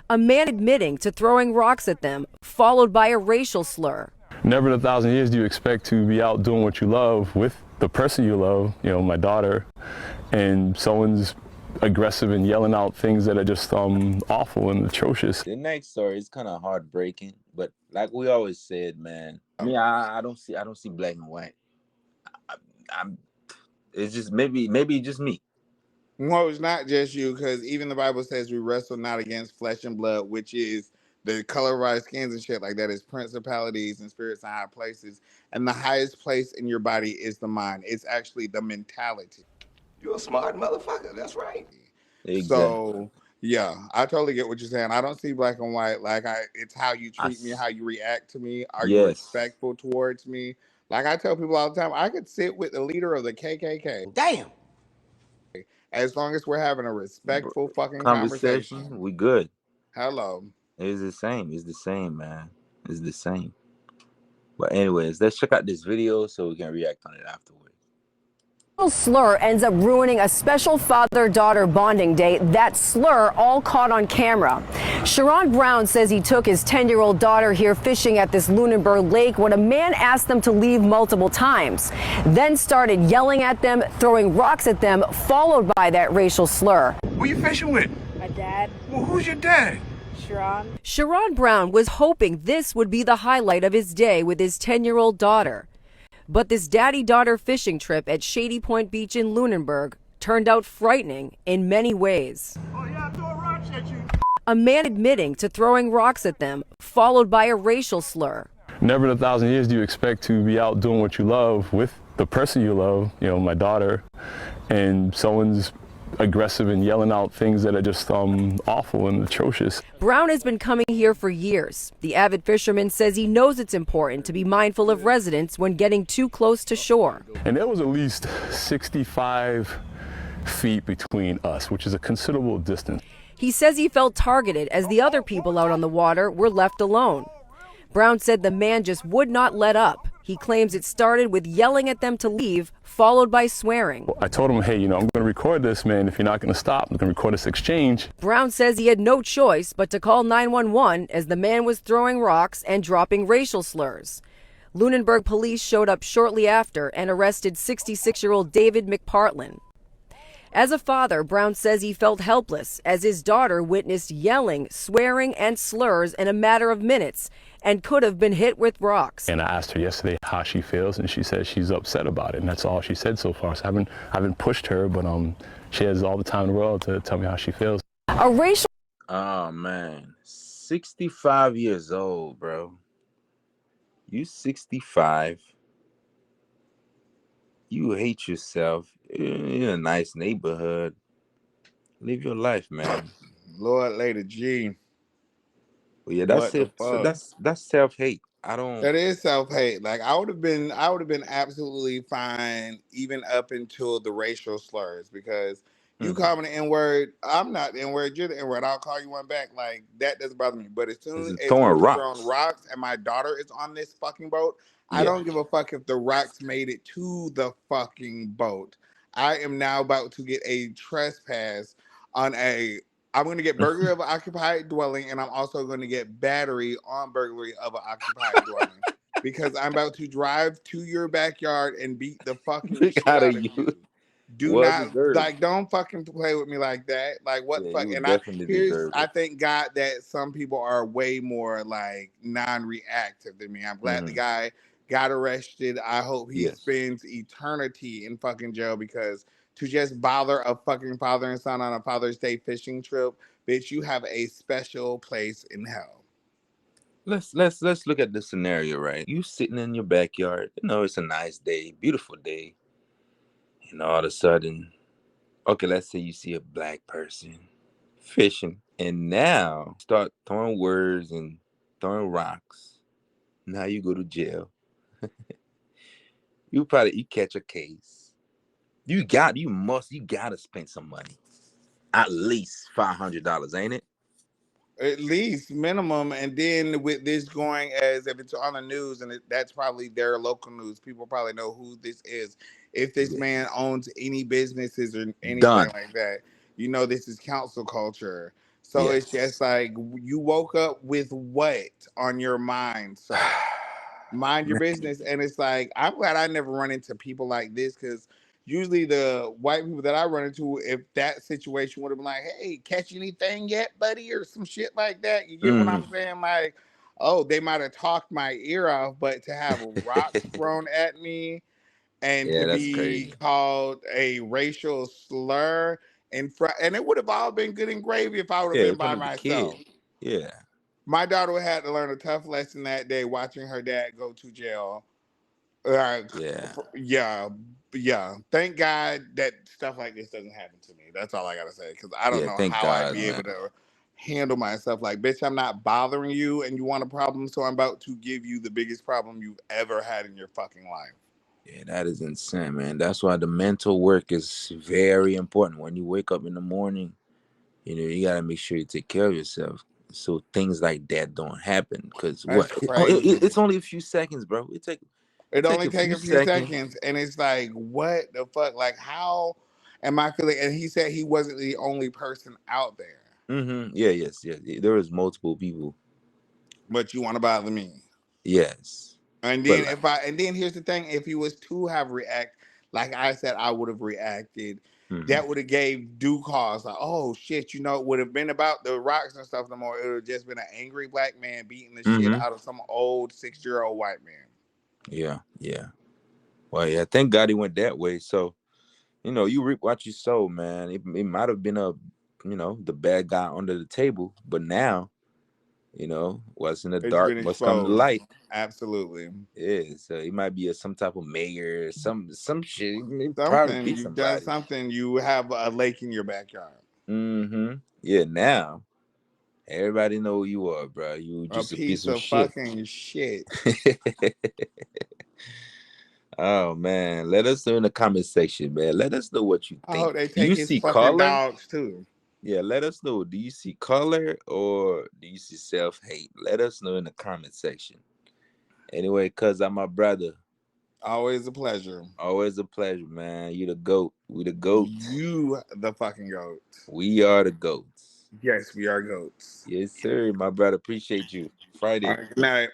A man admitting to throwing rocks at them, followed by a racial slur. Never in 1,000 years do you expect to be out doing what you love with the person you love, you know, my daughter, and someone's aggressive and yelling out things that are just awful and atrocious. The next story is kind of heartbreaking, but like we always said, man, I don't see black and white. It's just maybe just me. Well, it's not just you, because even the Bible says we wrestle not against flesh and blood, which is the color of our skins and shit like that, is principalities and spirits in high places. And the highest place in your body is the mind. It's actually the mentality. You're a smart motherfucker. That's right. Exactly. So, yeah, I totally get what you're saying. I don't see black and white. Like, it's how you treat me, how you react to me. Are you respectful towards me? Like I tell people all the time, I could sit with the leader of the KKK. Damn. As long as we're having a respectful fucking conversation, we good. Hello. It's the same. It's the same, man. It's the same. But anyways, let's check out this video so we can react on it afterwards. Slur ends up ruining a special father-daughter bonding day. That slur all caught on camera. Sharon Brown says he took his 10-year-old daughter here fishing at this Lunenburg lake when a man asked them to leave multiple times, then started yelling at them, throwing rocks at them, followed by that racial slur. Who you fishing with? My dad. Well, who's your dad? Sharon. Sharon Brown was hoping this would be the highlight of his day with his 10-year-old daughter. But this daddy-daughter fishing trip at Shady Point Beach in Lunenburg turned out frightening in many ways. Oh, yeah, throwing rocks at you. A man admitting to throwing rocks at them, followed by a racial slur. Never in 1,000 years do you expect to be out doing what you love with the person you love, you know, my daughter, and someone's aggressive and yelling out things that are just awful and atrocious. Brown has been coming here for years. The avid fisherman says he knows it's important to be mindful of residents when getting too close to shore. And there was at least 65 feet between us, which is a considerable distance. He says he felt targeted as the other people out on the water were left alone. Brown said the man just would not let up. He claims it started with yelling at them to leave, followed by swearing. I told him, hey, you know, I'm going to record this, man. If you're not going to stop, I'm going to record this exchange. Brown says he had no choice but to call 911 as the man was throwing rocks and dropping racial slurs. Lunenburg police showed up shortly after and arrested 66-year-old David McPartlin. As a father, Brown says he felt helpless as his daughter witnessed yelling, swearing, and slurs in a matter of minutes and could have been hit with rocks. And I asked her yesterday how she feels, and she said she's upset about it, and that's all she said so far. So I haven't pushed her, but she has all the time in the world to tell me how she feels. A racial... Oh, man. 65 years old, bro. You 65. You hate yourself. You're in a nice neighborhood. Live your life, man. Lord, Lady G. Well, yeah, that's self-hate. That is self-hate. Like I would have been absolutely fine even up until the racial slurs, because you call me the N-word, I'm not the N-word, you're the N-word. I'll call you one back. Like that doesn't bother me. But as soon as you're throwing rocks and my daughter is on this fucking boat, I don't give a fuck if the rocks made it to the fucking boat. I am now about to get a trespass on I'm going to get burglary of an occupied dwelling, and I'm also going to get battery on burglary of an occupied dwelling, because I'm about to drive to your backyard and beat the fucking shit out of you. Don't fucking play with me like that. Like what the fuck? And I thank God that some people are way more like non-reactive than me. I'm glad the guy got arrested. I hope he spends eternity in fucking jail, because to just bother a fucking father and son on a Father's Day fishing trip, bitch, you have a special place in hell. Let's look at the scenario, right? You sitting in your backyard, you know, it's a nice day, beautiful day, and all of a sudden, okay, let's say you see a black person fishing, and now start throwing words and throwing rocks. Now you go to jail. You catch a case. You gotta spend some money. At least $500, ain't it? At least minimum. And then with this going, as if it's on the news, and that's probably their local news, people probably know who this is. If this man owns any businesses or anything like that, you know, this is council culture. So it's Yes. just like you woke up with what on your mind, sir? Mind your Man, business. And it's like, I'm glad I never run into people like this because usually the white people that I run into, if that situation would have been like, hey, catch anything yet, buddy, or some shit like that. You get what I'm saying? Like, oh, they might have talked my ear off, but to have rocks thrown at me and yeah, to that's be crazy. called a racial slur in front, and it would have all been good and gravy if I would have Yeah, been in by front of the kid. myself. Yeah, My daughter had to learn a tough lesson that day watching her dad go to jail. Like, yeah, yeah, yeah. Thank God that stuff like this doesn't happen to me. That's all I gotta say. Because I don't yeah. know Thank how I'd God, be man. able to handle myself. Like, bitch, I'm not bothering you, and you want a problem, so I'm about to give you the biggest problem you've ever had in your fucking life. Yeah, that is insane, man. That's why the mental work is very important. When you wake up in the morning, you gotta make sure you take care of yourself so things like that don't happen. Cause That's what? crazy. It's only a few seconds, bro. It It take only a take few a few seconds. seconds, and it's like, what the fuck? Like, how am I feeling? And he said he wasn't the only person out there. Yeah, yes, yes. There was multiple people. But you want to bother me. Yes, And but then like, here's the thing: if he was to have react, like I said, I would have reacted. hmm That would have gave due cause. Like, oh shit, it would have been about the rocks and stuff no more. It would have just been an angry black man beating the shit hmm out of some old 6-year-old white man. yeah, yeah. Well, yeah. Thank God he went that way. So you reap what you sow, man. It might have been the bad guy under the table, but now, what's in the It's dark been must come to exposed. light. Absolutely. Yeah, so he might be some type of mayor, some shit. He may probably Something be you've done somebody. something. You have a lake in your backyard. Yeah, now everybody know who you are, bro. You A just a piece piece of of shit. fucking shit. Oh man, let us know in the comment section, man. Let us know what you I think. hope they Do take you his see fucking color? dogs too. Yeah, let us know. Do you see color or do you see self-hate? Let us know in the comment section. Anyway, cuz I'm my brother. Always a pleasure. Always a pleasure, man. You the GOAT. We the GOATs. You the fucking goat. We are the GOATs. Yes, we are goats. Yes, sir. My brother. Appreciate you. All Friday. right, good night.